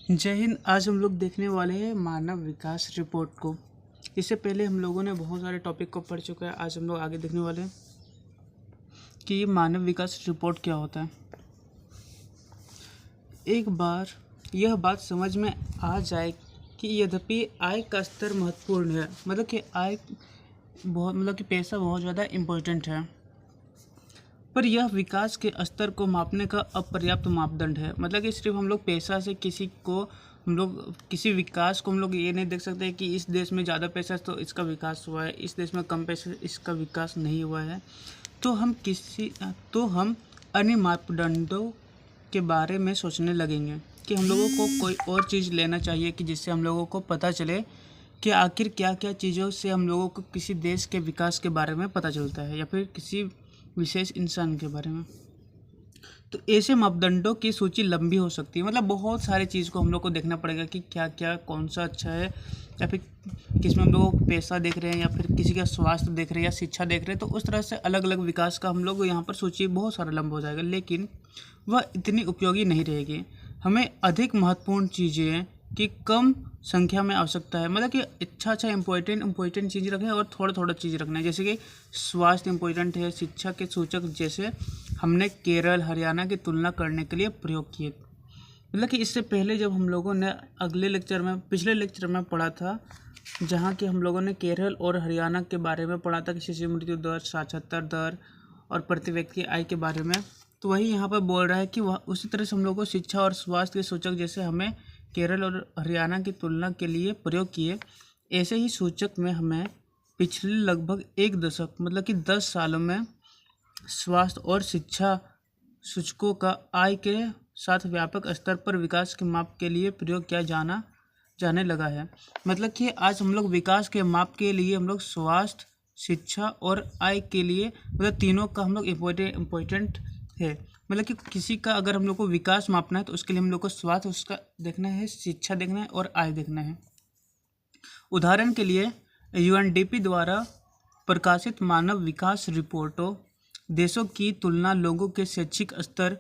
जय हिंद। आज हम लोग देखने वाले हैं मानव विकास रिपोर्ट को। इससे पहले हम लोगों ने बहुत सारे टॉपिक को पढ़ चुका है। आज हम लोग आगे देखने वाले हैं कि ये मानव विकास रिपोर्ट क्या होता है। एक बार यह बात समझ में आ जाए कि यद्यपि आय का स्तर महत्वपूर्ण है, मतलब कि आय बहुत कि पैसा बहुत ज़्यादा इम्पोर्टेंट है, पर यह विकास के स्तर को मापने का अपर्याप्त मापदंड है। मतलब कि सिर्फ हम लोग पैसा से हम लोग किसी विकास को हम लोग ये नहीं देख सकते कि इस देश में ज़्यादा पैसा है तो इसका विकास हुआ है, इस देश में कम पैसा इसका विकास नहीं हुआ है। तो हम अन्य मापदंडों के बारे में सोचने लगेंगे कि हम लोगों को कोई और चीज़ लेना चाहिए कि जिससे हम लोगों को पता चले कि आखिर क्या क्या चीज़ों से हम लोगों को किसी देश के विकास के बारे में पता चलता है या फिर किसी विशेष इंसान के बारे में। तो ऐसे मापदंडों की सूची लंबी हो सकती है। मतलब बहुत सारी चीज़ को हम लोग को देखना पड़ेगा कि क्या क्या कौन सा अच्छा है, या फिर किसमें हम लोग पैसा देख रहे हैं या फिर किसी का स्वास्थ्य देख रहे हैं या शिक्षा देख रहे हैं। तो उस तरह से अलग अलग विकास का हम लोग यहाँ पर सूची बहुत सारा लंबा हो जाएगा, लेकिन वह इतनी उपयोगी नहीं रहेगी। हमें अधिक महत्वपूर्ण चीज़ें की कम संख्या में आवश्यकता है। मतलब कि अच्छा इम्पोर्टेंट चीज़ रखें और थोड़ा चीज़ रखना है। जैसे कि स्वास्थ्य इम्पोर्टेंट है, शिक्षा के सूचक जैसे हमने केरल हरियाणा की तुलना करने के लिए प्रयोग किए। मतलब कि इससे पहले जब हम लोगों ने पिछले लेक्चर में पढ़ा था, जहाँ कि हम लोगों ने केरल और हरियाणा के बारे में पढ़ा था कि शिशु मृत्यु दर, साक्षरता दर और प्रति व्यक्ति की आय के बारे में। तो वही यहाँ पर बोल रहा है कि वह उसी तरह से हम लोगों को शिक्षा और स्वास्थ्य के सूचक जैसे हमें केरल और हरियाणा की तुलना के लिए प्रयोग किए, ऐसे ही सूचक में हमें पिछले लगभग एक दशक मतलब कि 10 सालों में स्वास्थ्य और शिक्षा सूचकों का आय के साथ व्यापक स्तर पर विकास के माप के लिए प्रयोग किया जाने लगा है। मतलब कि आज हम लोग विकास के माप के लिए हम लोग स्वास्थ्य, शिक्षा और आय के लिए मतलब तीनों का हम लोग इम्पोर्टेंट है। मतलब कि किसी का अगर हम लोग को विकास मापना है तो उसके लिए हम लोग को स्वास्थ्य उसका देखना है, शिक्षा देखना है और आय देखना है। उदाहरण के लिए यूएनडीपी द्वारा प्रकाशित मानव विकास रिपोर्टों देशों की तुलना लोगों के शैक्षिक स्तर,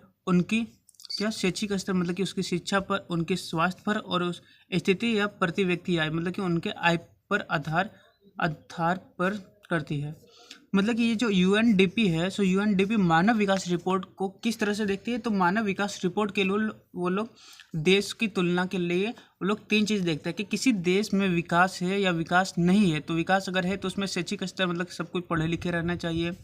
शैक्षिक स्तर मतलब कि उसकी शिक्षा पर, उनके स्वास्थ्य पर और उस स्थिति या प्रति व्यक्ति आय मतलब कि उनके आय पर आधार पर करती है। मतलब कि ये जो यूएनडीपी है, सो यूएनडीपी मानव विकास रिपोर्ट को किस तरह से देखती है। तो मानव विकास रिपोर्ट के लिए वो लोग देश की तुलना के लिए वो लोग 3 चीज़ देखते हैं कि किसी देश में विकास है या विकास नहीं है। तो विकास अगर है तो उसमें शैक्षिक स्तर मतलब सब कुछ पढ़े लिखे रहना चाहिए,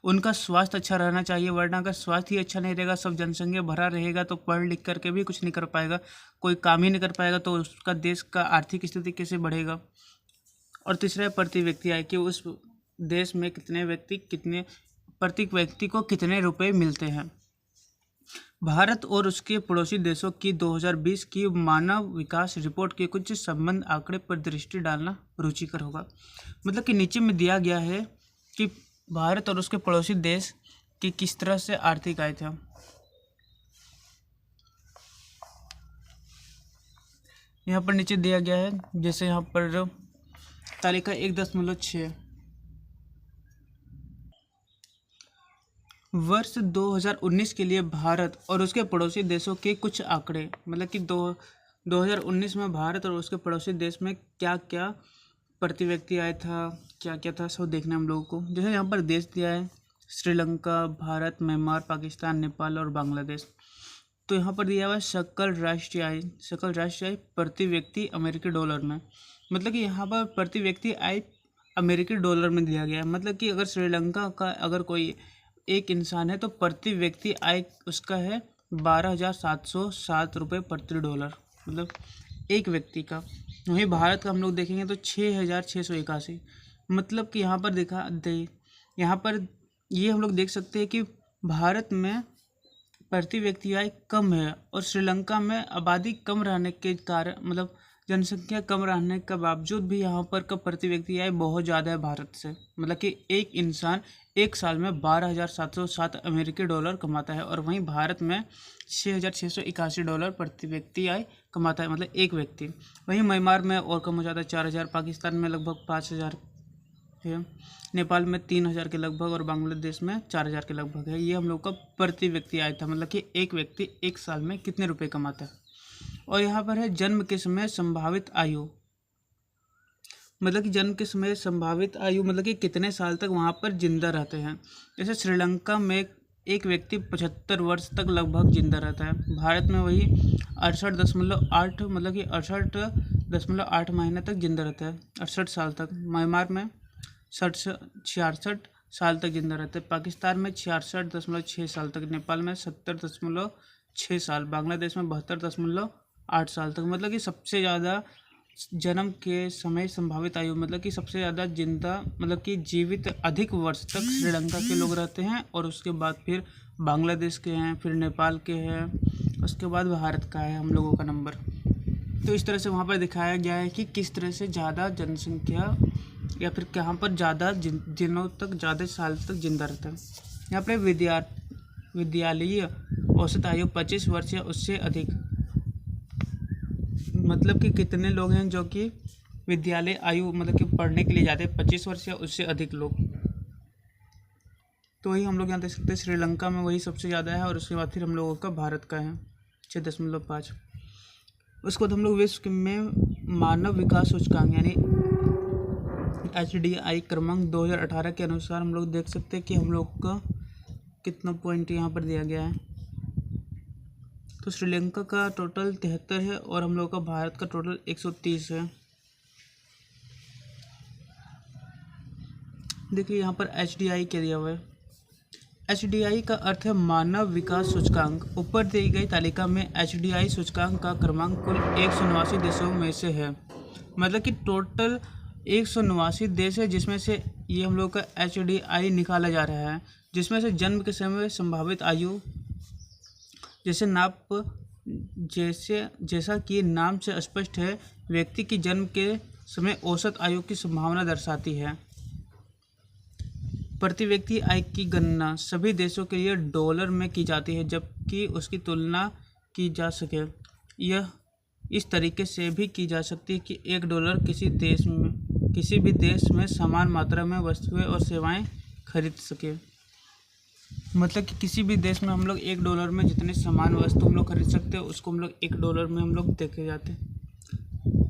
उनका स्वास्थ्य अच्छा रहना चाहिए, वरना अगर स्वास्थ्य ही अच्छा नहीं रहेगा, सब जनसंख्या भरा रहेगा तो पढ़ लिख करके भी कुछ नहीं कर पाएगा, कोई काम ही नहीं कर पाएगा, तो उसका देश का आर्थिक स्थिति कैसे बढ़ेगा। और तीसरा है प्रति व्यक्ति आय कि उस देश में प्रति व्यक्ति को कितने रुपए मिलते हैं। भारत और उसके पड़ोसी देशों की 2020 की मानव विकास रिपोर्ट के कुछ संबंध आंकड़े पर दृष्टि डालना रुचिकर होगा। मतलब कि नीचे में दिया गया है कि भारत और उसके पड़ोसी देश की किस तरह से आर्थिक आय था। यहाँ पर नीचे दिया गया है, जैसे यहाँ पर तालिका 1.6 वर्ष 2019 के लिए भारत और उसके पड़ोसी देशों के कुछ आंकड़े। मतलब कि 2019 में भारत और उसके पड़ोसी देश में क्या क्या प्रति व्यक्ति आया था, क्या क्या था, सब देखना हम लोगों को। जैसे यहाँ पर देश दिया है श्रीलंका, भारत, म्यांमार, पाकिस्तान, नेपाल और बांग्लादेश। तो यहाँ पर दिया हुआ है सकल राष्ट्रीय आय प्रति व्यक्ति अमेरिकी डॉलर में। मतलब कि यहाँ पर प्रति व्यक्ति आय अमेरिकी डॉलर में दिया गया है। मतलब कि अगर श्रीलंका का अगर कोई एक इंसान है तो प्रति व्यक्ति आय उसका है 12,707 रुपये प्रति डॉलर, मतलब एक व्यक्ति का। वहीं भारत का हम लोग देखेंगे तो 6,681। मतलब कि यहाँ पर ये हम लोग देख सकते हैं कि भारत में प्रति व्यक्ति आय कम है और श्रीलंका में आबादी कम रहने के कारण मतलब जनसंख्या कम रहने के बावजूद भी यहाँ पर का प्रति व्यक्ति आय बहुत ज़्यादा है भारत से। मतलब कि एक इंसान एक साल में 12,707 अमेरिकी डॉलर कमाता है और वहीं भारत में 6,681 डॉलर प्रति व्यक्ति आय कमाता है, मतलब एक व्यक्ति। वहीं म्यांमार में और कम हो जाता है 4,000, पाकिस्तान में लगभग 5,000 है, नेपाल में 3,000 के लगभग और बांग्लादेश में 4,000 के लगभग है। ये हम लोग का प्रति व्यक्ति आय था। मतलब कि एक व्यक्ति एक साल में कितने रुपए कमाता है। और यहाँ पर है जन्म के समय संभावित आयु, मतलब कि जन्म के समय संभावित आयु मतलब कि कितने साल तक वहाँ पर जिंदा रहते हैं। जैसे श्रीलंका में एक व्यक्ति 75 वर्ष तक लगभग जिंदा रहता है। भारत में वही 68.8 मतलब कि 68.8 महीने तक जिंदा रहता है, 68 साल तक। म्यांमार में 66 साल तक जिंदा रहता है। पाकिस्तान में 66.6 साल तक। नेपाल में 70.6 साल। बांग्लादेश में 72.8 साल तक। मतलब कि सबसे ज़्यादा जन्म के समय संभावित आयु मतलब कि सबसे ज़्यादा जिंदा मतलब कि जीवित अधिक वर्ष तक श्रीलंका के लोग रहते हैं, और उसके बाद फिर बांग्लादेश के हैं, फिर नेपाल के हैं, उसके बाद भारत का है हम लोगों का नंबर। तो इस तरह से वहाँ पर दिखाया गया है कि किस तरह से ज़्यादा जनसंख्या या फिर कहाँ पर ज़्यादा दिनों तक, ज़्यादा साल तक जिंदा रहता है। यहाँ पर विद्यालयीय औसत आयु 25 वर्ष या उससे अधिक, मतलब कि कितने लोग हैं जो कि विद्यालय आयु मतलब कि पढ़ने के लिए जाते हैं, 25 वर्ष या उससे अधिक लोग। तो वही हम लोग यहाँ देख सकते हैं श्रीलंका में वही सबसे ज़्यादा है, और उसके बाद फिर हम लोगों का भारत का है 6.5। उसके बाद हम लोग विश्व में मानव विकास सूचकांक यानी HDI क्रमांक 2018 के अनुसार हम लोग देख सकते हैं कि हम लोग का कितना पॉइंट यहाँ पर दिया गया है। तो श्रीलंका का टोटल 73 है और हम लोग का भारत का टोटल 130 है। देखिए यहाँ पर HDI क्या दिया हुआ है। HDI का अर्थ है मानव विकास सूचकांक। ऊपर दी गई तालिका में HDI सूचकांक का क्रमांक कुल 189 देशों में से है, मतलब कि टोटल 189 देश है, जिसमें से ये हम लोग का HDI निकाला जा रहा है, जिसमें से जन्म के समय संभावित आयु जैसा कि नाम से स्पष्ट है, व्यक्ति की जन्म के समय औसत आयु की संभावना दर्शाती है। प्रति व्यक्ति आय की गणना सभी देशों के लिए डॉलर में की जाती है, जबकि उसकी तुलना की जा सके यह इस तरीके से भी की जा सकती है कि $1 किसी भी देश में समान मात्रा में वस्तुएं और सेवाएं खरीद सके। मतलब कि किसी भी देश में हम लोग $1 में जितने समान वस्तु हम लोग खरीद सकते हैं, उसको हम लोग $1 में हम लोग देखे जाते हैं।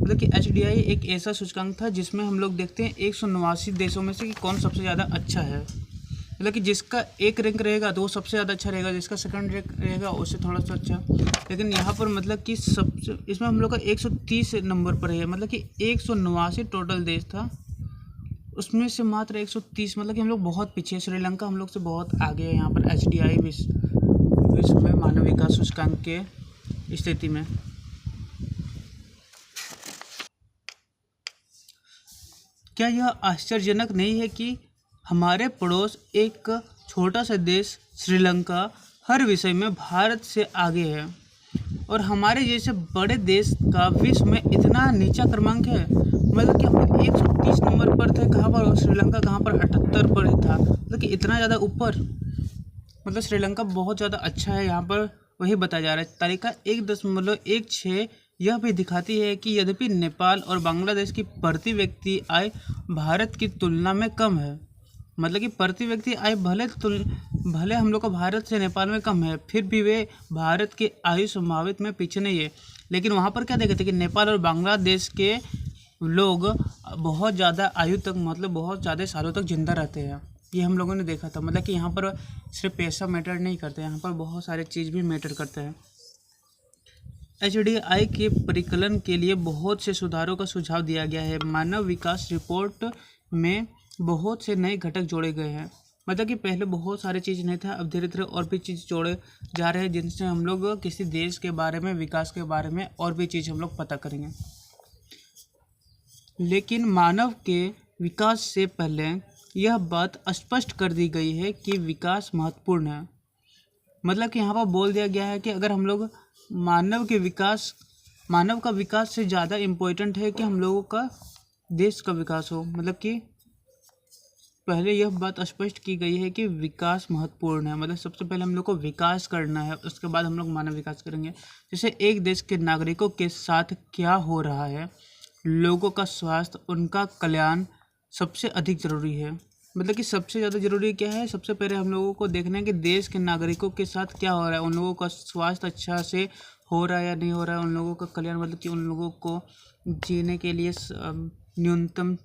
मतलब कि HDI एक ऐसा सूचकांक था जिसमें हम लोग देखते हैं 189 देशों में से कि कौन सबसे ज़्यादा अच्छा है। मतलब कि जिसका एक रैंक रहेगा तो वो सबसे ज़्यादा अच्छा रहेगा, जिसका सेकंड रैंक रहेगा उससे थोड़ा सा अच्छा। लेकिन यहाँ पर मतलब कि सबसे इसमें हम लोग का 130 नंबर पर है। मतलब कि 189 टोटल देश था, उसमें से मात्र 130, मतलब कि हम लोग बहुत पीछे। श्रीलंका हम लोग से बहुत आगे है यहाँ पर HDI विश्व में मानव विकास सूचकांक के स्थिति में। क्या यह आश्चर्यजनक नहीं है कि हमारे पड़ोस एक छोटा सा देश श्रीलंका हर विषय में भारत से आगे है, और हमारे जैसे बड़े देश का विश्व में इतना नीचा क्रमांक है। मतलब कि हम लोग 130 नंबर पर थे, कहाँ पर, और श्रीलंका कहाँ पर 78 पर था। मतलब कि इतना ज़्यादा ऊपर, मतलब श्रीलंका बहुत ज़्यादा अच्छा है यहाँ पर, वही बताया जा रहा है। तालिका 1.16 यह भी दिखाती है कि यद्यपि नेपाल और बांग्लादेश की प्रति व्यक्ति आय भारत की तुलना में कम है। मतलब कि प्रति व्यक्ति आय भले हम लोग का भारत से नेपाल में कम है, फिर भी वे भारत के आयु संभावित में पीछे नहीं है। लेकिन वहाँ पर क्या देखते कि नेपाल और बांग्लादेश के लोग बहुत ज़्यादा आयु तक, मतलब बहुत ज़्यादा सालों तक जिंदा रहते हैं। ये हम लोगों ने देखा था। मतलब कि यहाँ पर सिर्फ पैसा मैटर नहीं करता है, यहाँ पर बहुत सारे चीज़ भी मैटर करते हैं। HDI के परिकलन के लिए बहुत से सुधारों का सुझाव दिया गया है। मानव विकास रिपोर्ट में बहुत से नए घटक जोड़े गए हैं। मतलब कि पहले बहुत सारे चीज़ नहीं था, अब धीरे धीरे और भी चीज़ जोड़े जा रहे हैं, जिनसे हम लोग किसी देश के बारे में, विकास के बारे में और भी चीज़ हम लोग पता करेंगे। लेकिन मानव के विकास से पहले यह बात स्पष्ट कर दी गई है कि विकास महत्वपूर्ण है। मतलब कि यहाँ पर बोल दिया गया है कि अगर हम लोग मानव का विकास से ज़्यादा इम्पोर्टेंट है कि हम लोगों का देश का विकास हो। मतलब कि पहले यह बात स्पष्ट की गई है कि विकास महत्वपूर्ण है। मतलब सबसे पहले हम लोग को विकास करना है, उसके बाद हम लोग मानव विकास करेंगे। जैसे एक देश के नागरिकों के साथ क्या हो रहा है, लोगों का स्वास्थ्य, उनका कल्याण सबसे अधिक ज़रूरी है। मतलब कि सबसे ज़्यादा ज़रूरी क्या है, सबसे पहले हम लोगों को देखना है कि देश के नागरिकों के साथ क्या हो रहा है, उन लोगों का स्वास्थ्य अच्छा से हो रहा है या नहीं हो रहा है, उन लोगों का कल्याण मतलब कि उन लोगों को जीने के लिए न्यूनतम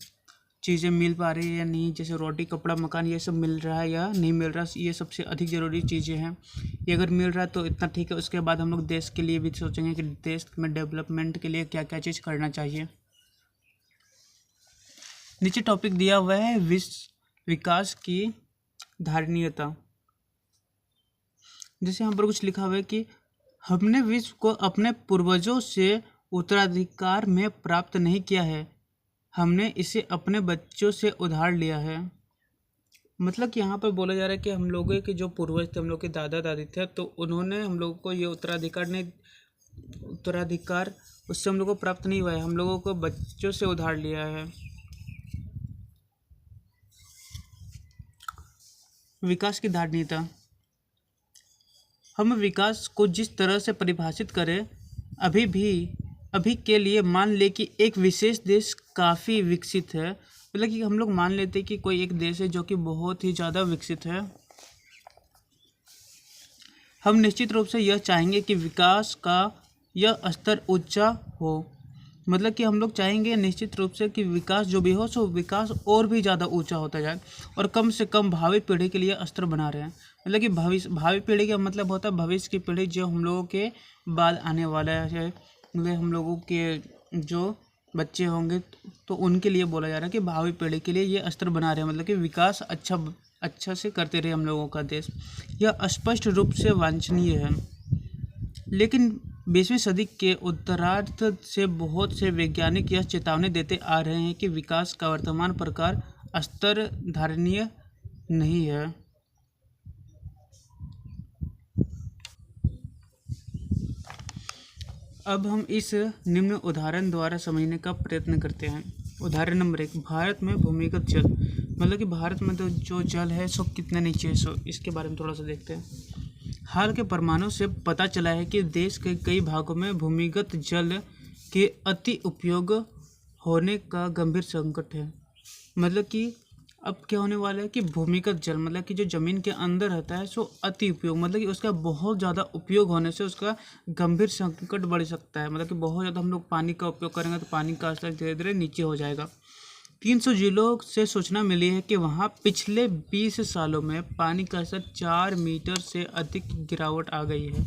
चीज़ें मिल पा रही है या नहीं, जैसे रोटी कपड़ा मकान ये सब मिल रहा है या नहीं मिल रहा, ये सबसे अधिक ज़रूरी चीज़ें हैं। ये अगर मिल रहा है तो इतना ठीक है। उसके बाद हम लोग देश के लिए भी सोचेंगे कि देश में डेवलपमेंट के लिए क्या क्या चीज़ करना चाहिए। नीचे टॉपिक दिया हुआ है विश्व विकास की धारणीयता। जैसे यहाँ पर कुछ लिखा हुआ है कि हमने विश्व को अपने पूर्वजों से उत्तराधिकार में प्राप्त नहीं किया है, हमने इसे अपने बच्चों से उधार लिया है। मतलब कि यहाँ पर बोला जा रहा है कि हम लोगों के जो पूर्वज थे, हम लोग के दादा दादी थे, तो उन्होंने हम लोगों को ये उत्तराधिकार उससे हम लोगों को प्राप्त नहीं हुआ है, हम लोगों को बच्चों से उधार लिया है। विकास की धारणीयता। हम विकास को जिस तरह से परिभाषित करें, अभी के लिए मान ले कि एक विशेष देश काफ़ी विकसित है। मतलब कि हम लोग मान लेते हैं कि कोई एक देश है जो कि बहुत ही ज़्यादा विकसित है। हम निश्चित रूप से यह चाहेंगे कि विकास का यह स्तर ऊंचा हो। मतलब कि हम लोग चाहेंगे निश्चित रूप से कि विकास जो भी हो सो विकास और भी ज़्यादा ऊंचा होता जाए, और कम से कम भावी पीढ़ी के लिए स्तर बना रहे हैं। मतलब कि भावी पीढ़ी का मतलब होता है भविष्य की पीढ़ी, जो हम लोगों के बाद आने वाला है, मतलब हम लोगों के जो बच्चे होंगे, तो उनके लिए बोला जा रहा है कि भावी पीढ़ी के लिए ये स्तर बना रहे हैं। मतलब कि विकास अच्छा से करते रहे हम लोगों का देश। यह स्पष्ट रूप से वांछनीय है, लेकिन 20वीं सदी के उत्तरार्ध से बहुत से वैज्ञानिक यह चेतावनी देते आ रहे हैं कि विकास का वर्तमान प्रकार स्तर धारणीय नहीं है। अब हम इस निम्न उदाहरण द्वारा समझने का प्रयत्न करते हैं। उदाहरण नंबर 1, भारत में भूमिगत जल। मतलब कि भारत में तो जो जल है सो कितने नीचे है, सो इसके बारे में थोड़ा सा देखते हैं। हाल के प्रमाणों से पता चला है कि देश के कई भागों में भूमिगत जल के अति उपयोग होने का गंभीर संकट है। मतलब कि अब क्या होने वाला है कि भूमिगत जल मतलब कि जो ज़मीन के अंदर रहता है सो अति उपयोग, मतलब कि उसका बहुत ज़्यादा उपयोग होने से उसका गंभीर संकट बढ़ सकता है। मतलब कि बहुत ज़्यादा हम लोग पानी का उपयोग करेंगे तो पानी का स्तर धीरे धीरे नीचे हो जाएगा। 300 जिलों से सूचना मिली है कि वहाँ पिछले 20 सालों में पानी का स्तर 4 मीटर से अधिक गिरावट आ गई है।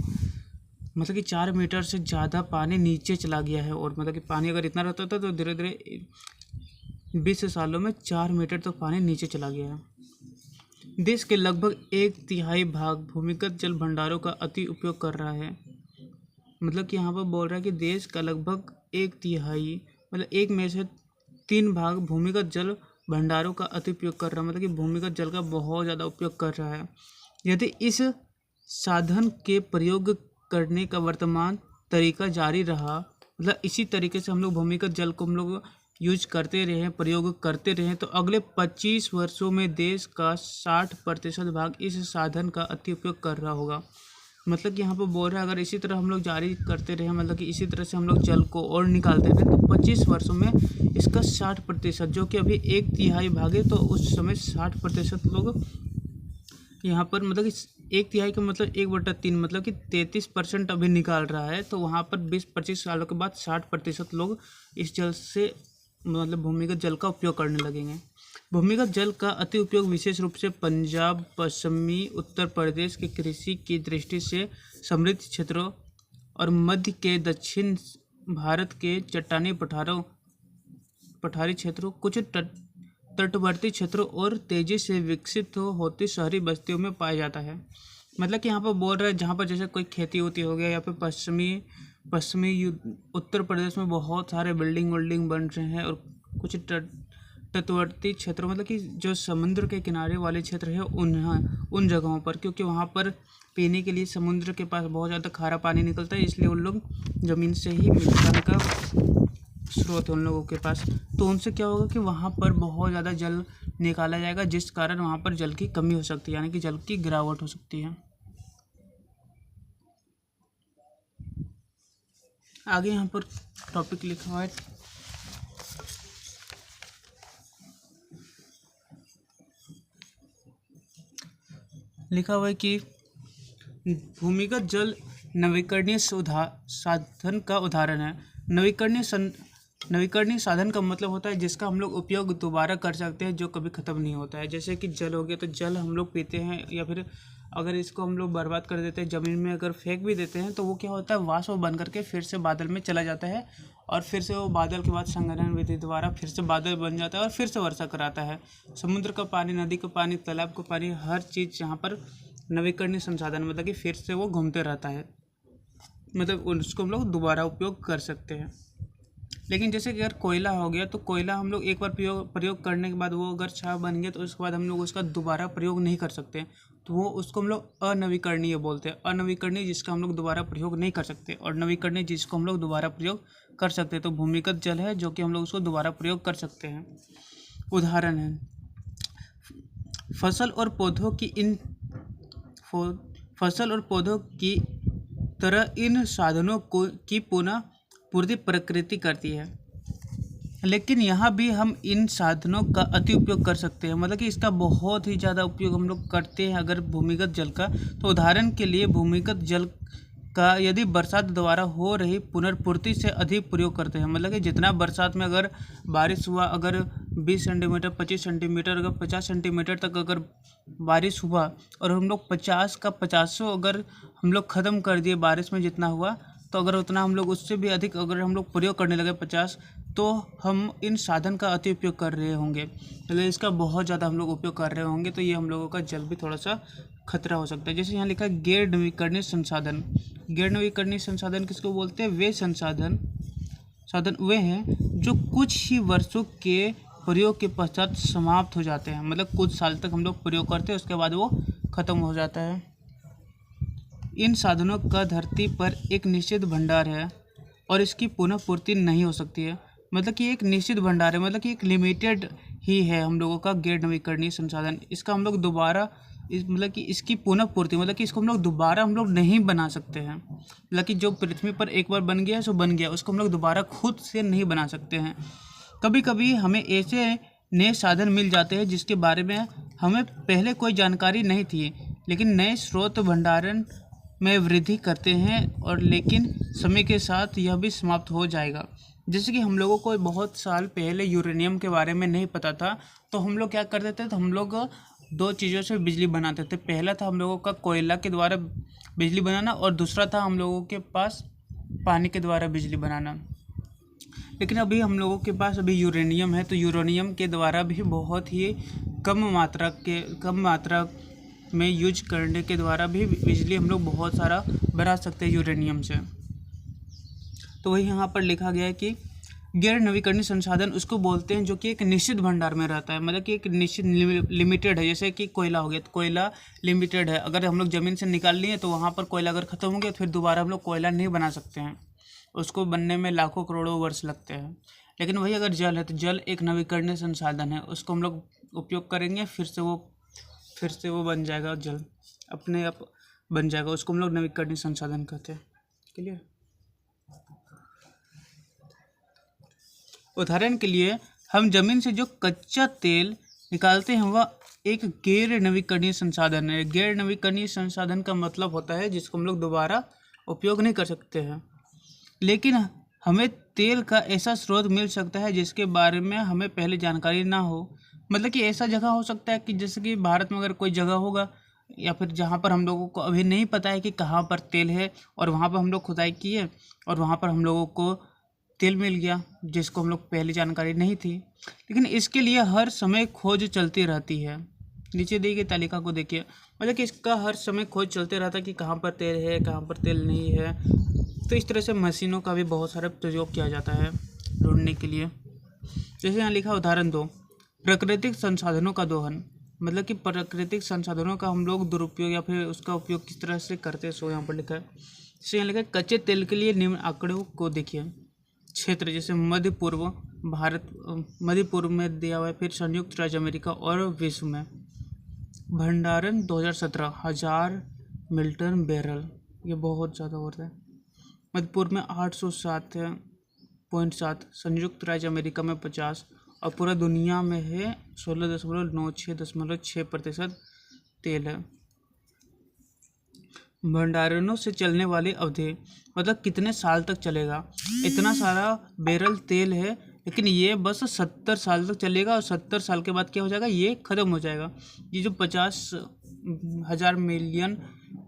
मतलब कि 4 मीटर से ज़्यादा पानी नीचे चला गया है, और मतलब कि पानी अगर इतना रहता था तो धीरे धीरे 20 सालों में 4 मीटर तक पानी नीचे चला गया है। देश के लगभग 1/3 भाग भूमिगत जल भंडारों का अति उपयोग कर रहा है। मतलब कि यहाँ पर बोल रहा है कि देश का लगभग 1/3 मतलब 1 में से 3 भाग भूमिगत जल भंडारों का अति उपयोग कर रहा है। मतलब कि भूमिगत जल का बहुत ज़्यादा उपयोग कर रहा है। यदि इस साधन के प्रयोग करने का वर्तमान तरीका जारी रहा, मतलब इसी तरीके से हम लोग भूमिगत जल को हम लोग यूज करते रहें, प्रयोग करते रहें, तो अगले 25 वर्षों में देश का 60% भाग इस साधन का अति उपयोग कर रहा होगा। मतलब कि यहाँ पर बोल रहा है अगर इसी तरह हम लोग जारी करते रहें, मतलब कि इसी तरह से हम लोग जल को और निकालते रहें, तो 25 वर्षों में इसका 60%, जो कि अभी 1/3 भाग है, तो उस समय 60% लोग यहाँ पर मतलब कि 1/3 का मतलब 1/3 मतलब कि 33% अभी निकाल रहा है। तो वहाँ पर 20-25 सालों के बाद 60% लोग इस जल से मतलब भूमिगत जल का उपयोग करने लगेंगे। भूमिगत जल का अति उपयोग विशेष रूप से पंजाब, पश्चिमी उत्तर प्रदेश के कृषि की दृष्टि से समृद्ध क्षेत्रों और मध्य के दक्षिण भारत के चट्टानी पठारी क्षेत्रों, कुछ तटवर्ती क्षेत्रों और तेजी से विकसित होती शहरी बस्तियों में पाया जाता है। मतलब कि यहाँ पर बोल रहे हैं जहाँ पर जैसे कोई खेती होती हो गया, या फिर पश्चिमी उत्तर प्रदेश में बहुत सारे बिल्डिंग बन रहे हैं, और कुछ तटवर्ती क्षेत्रों मतलब कि जो समुद्र के किनारे वाले क्षेत्र है उन जगहों पर, क्योंकि वहाँ पर पीने के लिए समुद्र के पास बहुत ज़्यादा खारा पानी निकलता है, इसलिए उन लोग ज़मीन से ही पानी का स्रोत है उन लोगों के पास। तो उनसे क्या होगा कि वहाँ पर बहुत ज़्यादा जल निकाला जाएगा, जिस कारण वहाँ पर जल की कमी हो सकती है, यानी कि जल की गिरावट हो सकती है। आगे यहाँ पर टॉपिक लिखा हुआ है कि भूमिगत जल नवीकरणीय साधन का उदाहरण है। नवीकरणीय साधन का मतलब होता है जिसका हम लोग उपयोग दोबारा कर सकते हैं, जो कभी ख़त्म नहीं होता है। जैसे कि जल हो गया, तो जल हम लोग पीते हैं, या फिर अगर इसको हम लोग बर्बाद कर देते हैं, ज़मीन में अगर फेंक भी देते हैं, तो वो क्या होता है, वाष्प बन करके फिर से बादल में चला जाता है, और फिर से वो बादल के बाद संघनन विधि द्वारा फिर से बादल बन जाता है और फिर से वर्षा कराता है। समुद्र का पानी, नदी का पानी, तालाब का पानी, हर चीज़ यहाँ पर नवीकरणीय संसाधन, मतलब कि फिर से वो घूमते रहता है, मतलब उसको हम लोग दोबारा उपयोग कर सकते हैं। लेकिन जैसे कि अगर कोयला हो गया, तो कोयला हम लोग एक बार प्रयोग करने के बाद वो अगर छाव बन गया, तो उसके बाद हम लोग उसका दोबारा प्रयोग नहीं कर सकते, तो वो उसको हम लोग अनवीकरणीय बोलते हैं। अनवीकरणीय जिसका हम लोग दोबारा प्रयोग नहीं कर सकते, और नवीकरणीय जिसको हम लोग दोबारा प्रयोग कर सकते हैं। तो भूमिगत जल है जो कि हम लोग उसको दोबारा प्रयोग कर सकते हैं। उदाहरण है, फसल और पौधों की तरह इन साधनों की पुनः पूर्ति प्रकृति करती है, लेकिन यहाँ भी हम इन साधनों का अति उपयोग कर सकते हैं, मतलब कि इसका बहुत ही ज़्यादा उपयोग हम लोग करते हैं। अगर भूमिगत जल का, तो उदाहरण के लिए भूमिगत जल का यदि बरसात द्वारा हो रही पुनर्पूर्ति से अधिक प्रयोग करते हैं, मतलब कि जितना बरसात में अगर बारिश हुआ, अगर 20 सेंटीमीटर, 25 सेंटीमीटर, अगर 50 सेंटीमीटर तक अगर बारिश हुआ, और हम लोग 50 का 50 अगर हम लोग ख़त्म कर दिए बारिश में जितना हुआ, तो अगर उतना हम लोग उससे भी अधिक अगर हम लोग प्रयोग करने लगे 50, तो हम इन साधन का अति उपयोग कर रहे होंगे, मतलब इसका बहुत ज़्यादा हम लोग उपयोग कर रहे होंगे, तो ये हम लोगों का जल भी थोड़ा सा खतरा हो सकता है। जैसे यहाँ लिखा है गैर नवीकरणीय संसाधन। गैर नवीकरणीय संसाधन किसको बोलते हैं? वे साधन वे हैं जो कुछ ही वर्षों के प्रयोग के पश्चात समाप्त हो जाते हैं, मतलब कुछ साल तक हम लोग प्रयोग करते हैं, उसके बाद वो ख़त्म हो जाता है। इन साधनों का धरती पर एक निश्चित भंडार है और इसकी पुनः पूर्ति नहीं हो सकती है, मतलब कि एक निश्चित भंडार है, मतलब कि एक लिमिटेड ही है हम लोगों का गैर नवीकरणीय संसाधन। इसका हम लोग दोबारा मतलब कि इसकी पुनः पूर्ति, मतलब कि इसको हम लोग दोबारा हम लोग नहीं बना सकते हैं, मतलब कि जो पृथ्वी पर एक बार बन गया सो बन गया, उसको हम लोग दोबारा खुद से नहीं बना सकते हैं। कभी कभी हमें ऐसे नए साधन मिल जाते हैं जिसके बारे में हमें पहले कोई जानकारी नहीं थी, लेकिन नए स्रोत भंडारण में वृद्धि करते हैं, और लेकिन समय के साथ यह भी समाप्त हो जाएगा। जैसे कि हम लोगों को बहुत साल पहले यूरेनियम के बारे में नहीं पता था, तो हम लोग क्या करते थे, तो हम लोग दो चीज़ों से बिजली बनाते थे। पहला था हम लोगों का कोयला के द्वारा बिजली बनाना, और दूसरा था हम लोगों के पास पानी के द्वारा बिजली बनाना। लेकिन अभी हम लोगों के पास अभी यूरेनियम है, तो यूरेनियम के द्वारा भी बहुत ही कम मात्रा में यूज करने के द्वारा भी बिजली हम लोग बहुत सारा बना सकते हैं यूरेनियम से। तो वही यहाँ पर लिखा गया है कि गैर नवीकरणीय संसाधन उसको बोलते हैं जो कि एक निश्चित भंडार में रहता है, मतलब कि एक निश्चित लिमिटेड है। जैसे कि कोयला हो गया, तो कोयला लिमिटेड है, अगर हम लोग ज़मीन से निकाल लिए तो वहाँ पर कोयला अगर ख़त्म हो गया तो फिर दोबारा हम लोग कोयला नहीं बना सकते हैं, उसको बनने में लाखों करोड़ों वर्ष लगते हैं। लेकिन वही अगर जल है, तो जल एक नवीकरणीय संसाधन है, उसको हम लोग उपयोग करेंगे, फिर से वो बन जाएगा, जल अपने आप बन जाएगा, उसको हम लोग नवीकरणीय संसाधन कहते हैं। क्लियर? उदाहरण के लिए हम जमीन से जो कच्चा तेल निकालते हैं वह एक गैर नवीकरणीय संसाधन है। गैर नवीकरणीय संसाधन का मतलब होता है जिसको हम लोग दोबारा उपयोग नहीं कर सकते हैं, लेकिन हमें तेल का ऐसा स्रोत मिल सकता है जिसके बारे में हमें पहले जानकारी ना हो। मतलब कि ऐसा जगह हो सकता है कि जैसे कि भारत में अगर कोई जगह होगा, या फिर जहाँ पर हम लोगों को अभी नहीं पता है कि कहाँ पर तेल है, और वहाँ पर हम लोग खुदाई किए और वहाँ पर हम लोगों को तेल मिल गया जिसको हम लोग पहले जानकारी नहीं थी। लेकिन इसके लिए हर समय खोज चलती रहती है। नीचे दी गई तालिका को देखिए, मतलब कि इसका हर समय खोज चलते रहता है कि कहाँ पर तेल है, कहाँ पर तेल नहीं है। तो इस तरह से मशीनों का भी बहुत सारा प्रयोग किया जाता है ढूंढने के लिए। जैसे यहाँ लिखा उदाहरण 2, प्राकृतिक संसाधनों का दोहन, मतलब कि प्राकृतिक संसाधनों का हम लोग दुरुपयोग या फिर उसका उपयोग किस तरह से करते हैं, सो यहाँ पर लिखा है। जैसे यहाँ लिखा है कच्चे तेल के लिए निम्न आंकड़ों को देखिए। क्षेत्र जैसे मध्य पूर्व में दिया हुआ है, फिर संयुक्त राज्य अमेरिका और विश्व में। भंडारण 2017 1000 मिलियन बैरल, ये बहुत ज़्यादा हो रहा है। मध्य पूर्व में 807.7, संयुक्त राज्य अमेरिका में 50, और पूरा दुनिया में है 16.96% तेल है। भंडारणों से चलने वाली अवधि, मतलब कितने साल तक चलेगा। इतना सारा बैरल तेल है, लेकिन ये बस 70 साल तक चलेगा और 70 साल के बाद क्या हो जाएगा, ये ख़त्म हो जाएगा। ये जो 50,000 मिलियन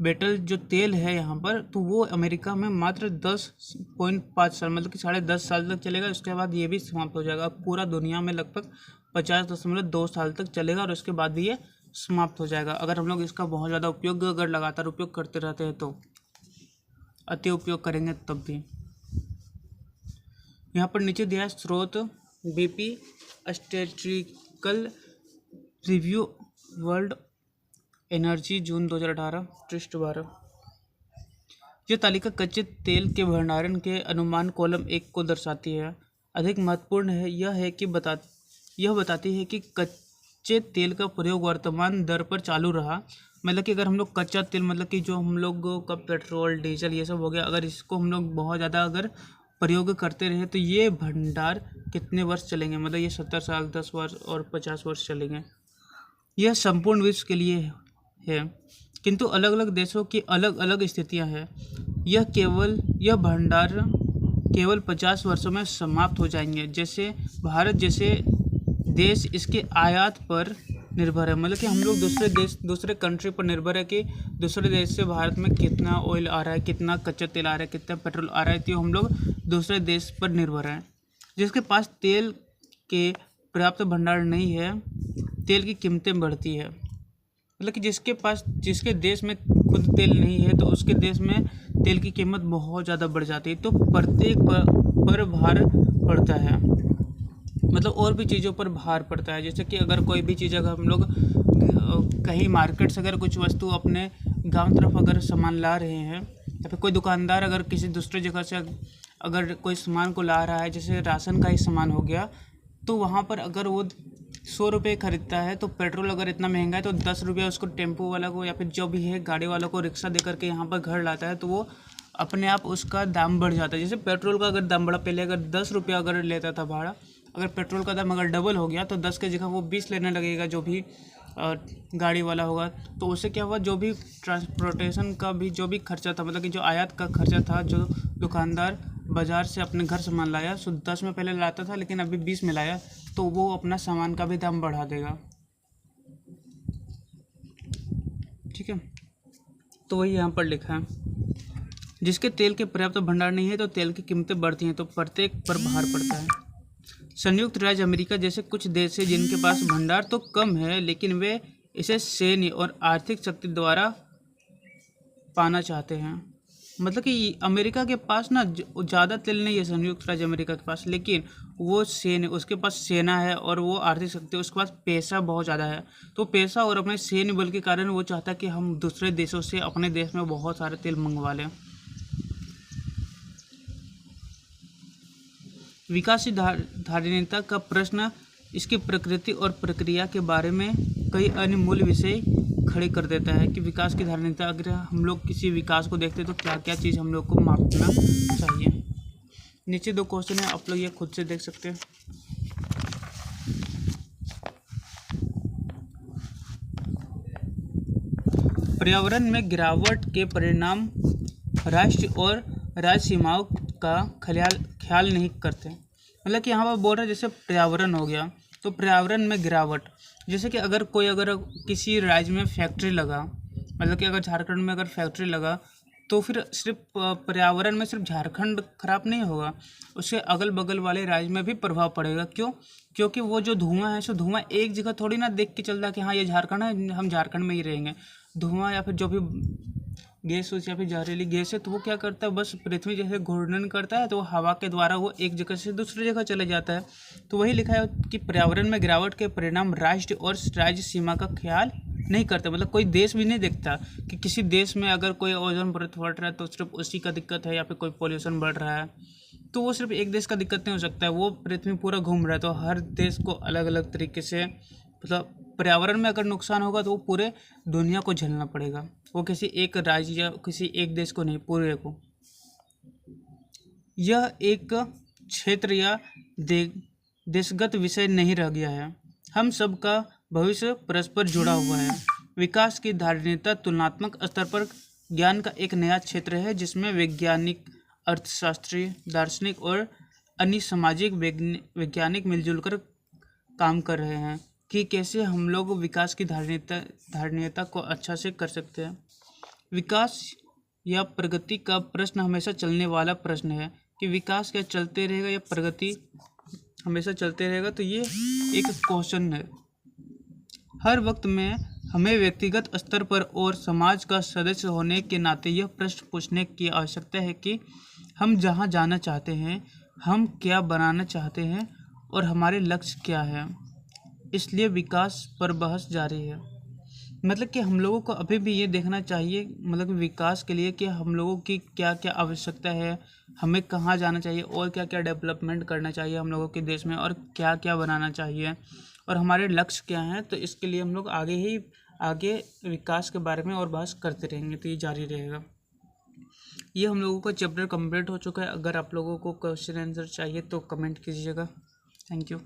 बैरल जो तेल है यहाँ पर, तो वो अमेरिका में मात्र 10.5 साल, मतलब कि 10.5 साल तक चलेगा। उसके बाद ये भी समाप्त हो जाएगा। पूरा दुनिया में लगभग 50.2 साल तक चलेगा और उसके बाद भी ये समाप्त हो जाएगा। अगर हम लोग इसका बहुत ज़्यादा उपयोग, अगर लगातार उपयोग करते रहते हैं तो, अति उपयोग करेंगे तब भी। यहाँ पर नीचे दिया है स्रोत BP statistical review world energy June 2018 पृष्ठ 12। यह तालिका कच्चे तेल के भंडारण के अनुमान कॉलम 1 को दर्शाती है। अधिक महत्वपूर्ण है यह बताती है कि कच्चे तेल का प्रयोग वर्तमान दर पर चालू रहा। मतलब कि अगर हम लोग कच्चा तेल, मतलब कि जो हम लोग का पेट्रोल डीजल ये सब हो गया, अगर इसको हम लोग बहुत ज़्यादा अगर प्रयोग करते रहे तो ये भंडार कितने वर्ष चलेंगे, मतलब ये 70 साल, 10 वर्ष और 50 वर्ष चलेंगे। यह संपूर्ण विश्व के लिए है, किंतु अलग अलग देशों की अलग अलग स्थितियां हैं। यह भंडार केवल 50 वर्षों में समाप्त हो जाएंगे। जैसे भारत जैसे देश इसके आयात पर निर्भर है, मतलब कि हम लोग दूसरे कंट्री पर निर्भर है कि दूसरे देश से भारत में कितना ऑयल आ रहा है, कितना कच्चा तेल आ रहा है, कितना पेट्रोल आ रहा है, तो हम लोग दूसरे देश पर निर्भर हैं। जिसके पास तेल के पर्याप्त भंडार नहीं है, तेल की कीमतें बढ़ती है। मतलब कि जिसके देश में खुद तेल नहीं है तो उसके देश में तेल की कीमत बहुत ज़्यादा बढ़ जाती है, तो प्रत्येक पर भार पड़ता है, मतलब और भी चीज़ों पर भार पड़ता है। जैसे कि अगर कोई भी चीज़, अगर हम लोग कहीं मार्केट से अगर कुछ वस्तु अपने गांव तरफ अगर सामान ला रहे हैं, या फिर कोई दुकानदार अगर किसी दूसरे जगह से अगर कोई सामान को ला रहा है, जैसे राशन का ही सामान हो गया, तो वहाँ पर अगर वो 100 रुपये खरीदता है, तो पेट्रोल अगर इतना महंगा है तो 10 रुपये उसको टेम्पो वाला को या फिर जो भी है गाड़ी वालों को रिक्शा दे करके यहाँ पर घर लाता है, तो वो अपने आप उसका दाम बढ़ जाता है। जैसे पेट्रोल का अगर दाम बढ़ा, पहले अगर 10 रुपया अगर लेता था भाड़ा, अगर पेट्रोल का दाम अगर डबल हो गया तो 10 की जगह वो 20 लेने लगेगा जो भी गाड़ी वाला होगा। तो उससे क्या हुआ, जो भी ट्रांसपोर्टेशन का भी जो भी खर्चा था, मतलब कि जो आयात का खर्चा था, जो दुकानदार बाज़ार से अपने घर सामान लाया, सो 10 में पहले लाता था लेकिन अभी 20 में लाया, तो वो अपना सामान का भी दाम बढ़ा देगा। ठीक है, तो वही यहाँ पर लिखा है, जिसके तेल के पर्याप्त भंडार नहीं है तो तेल की कीमतें बढ़ती हैं, तो प्रत्येक पर भार पड़ता है। संयुक्त राज्य अमेरिका जैसे कुछ देश हैं जिनके पास भंडार तो कम है, लेकिन वे इसे सैन्य और आर्थिक शक्ति द्वारा पाना चाहते हैं। मतलब कि अमेरिका के पास ना ज़्यादा तेल नहीं है संयुक्त राज्य अमेरिका के पास, लेकिन वो उसके पास सेना है और वो आर्थिक शक्ति, उसके पास पैसा बहुत ज़्यादा है। तो पैसा और अपने सैन्य बल के कारण वो चाहता है कि हम दूसरे देशों से अपने देश में बहुत सारे तेल मंगवा लें। विकासशील धार्मिकता का प्रश्न इसकी प्रकृति और प्रक्रिया के बारे में कई अन्य मूल विषय खड़े कर देता है कि विकास की धार्मिकता, अगर हम लोग किसी विकास को देखते हैं तो क्या क्या चीज़ हम लोग को मापना चाहिए। नीचे 2 क्वेश्चन है, आप लोग ये खुद से देख सकते हैं। पर्यावरण में गिरावट के परिणाम राष्ट्र और राज्य सीमाओं का ख्याल नहीं करते। मतलब कि यहाँ पर बोल रहा है, जैसे पर्यावरण हो गया, तो पर्यावरण में गिरावट, जैसे कि अगर किसी राज्य में फैक्ट्री लगा, मतलब कि अगर झारखंड में अगर फैक्ट्री लगा, तो फिर सिर्फ पर्यावरण में सिर्फ झारखंड खराब नहीं होगा, उसके अगल बगल वाले राज्य में भी प्रभाव पड़ेगा। क्यों? क्योंकि वो जो धुआं है, सो धुआं एक जगह थोड़ी ना देख के चलता कि हाँ ये झारखंड है, हम झारखंड में ही रहेंगे। धुआं या फिर जो भी गैस या फिर जहरीली गैस है, तो वो क्या करता है, बस पृथ्वी जैसे घूर्णन करता है, तो हवा के द्वारा वो एक जगह से दूसरी जगह चले जाता है। तो वही लिखा है कि पर्यावरण में गिरावट के परिणाम राष्ट्र और राज्य सीमा का ख्याल नहीं करते। मतलब कोई देश भी नहीं देखता कि किसी देश में अगर कोई ओजोन परत फट रहा है तो सिर्फ उसी का दिक्कत है, या फिर कोई पोल्यूशन बढ़ रहा है, तो वो सिर्फ एक देश का दिक्कत नहीं हो सकता है, वो पृथ्वी पूरा घूम रहा है। तो हर देश को अलग अलग तरीके से, मतलब पर्यावरण में अगर नुकसान होगा तो वो पूरे दुनिया को झेलना पड़ेगा, वो किसी एक राज्य या किसी एक देश को नहीं, पूरे को। यह एक क्षेत्र या देशगत विषय नहीं रह गया है, हम सबका भविष्य परस्पर जुड़ा हुआ है। विकास की धारणीयता तुलनात्मक स्तर पर ज्ञान का एक नया क्षेत्र है जिसमें वैज्ञानिक, अर्थशास्त्री, दार्शनिक और अन्य सामाजिक वैज्ञानिक मिलजुल कर काम कर रहे हैं कि कैसे हम लोग विकास की धारणीयता को अच्छा से कर सकते हैं। विकास या प्रगति का प्रश्न हमेशा चलने वाला प्रश्न है कि विकास क्या चलते रहेगा या प्रगति हमेशा चलते रहेगा। तो ये एक क्वेश्चन है। हर वक्त में हमें व्यक्तिगत स्तर पर और समाज का सदस्य होने के नाते यह प्रश्न पूछने की आवश्यकता है कि हम जहां जाना चाहते हैं, हम क्या बनाना चाहते हैं और हमारे लक्ष्य क्या है। इसलिए विकास पर बहस जारी है। मतलब कि हम लोगों को अभी भी ये देखना चाहिए, मतलब विकास के लिए कि हम लोगों की क्या क्या आवश्यकता है, हमें कहाँ जाना चाहिए और क्या क्या डेवलपमेंट करना चाहिए हम लोगों के देश में, और क्या क्या बनाना चाहिए और हमारे लक्ष्य क्या हैं। तो इसके लिए हम लोग आगे विकास के बारे में और बहस करते रहेंगे। तो ये जारी रहेगा। ये हम लोगों का चैप्टर कंप्लीट हो चुका है। अगर आप लोगों को क्वेश्चन आंसर चाहिए तो कमेंट कीजिएगा। Thank you.